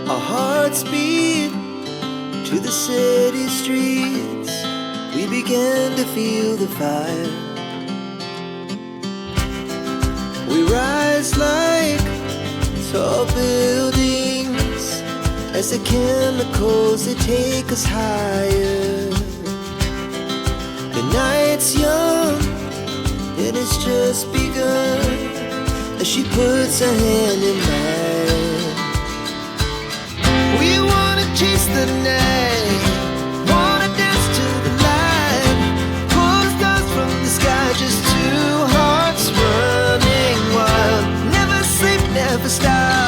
Our hearts beat to the city streets. We began to feel the fire. We rise like tall buildings as the chemicals, they take us higher. The night's young and it's just begun as she puts her hand in mine. We wanna chase the night, wanna dance to the light, pull stars from the sky, just two hearts running wild. Never sleep, never stop.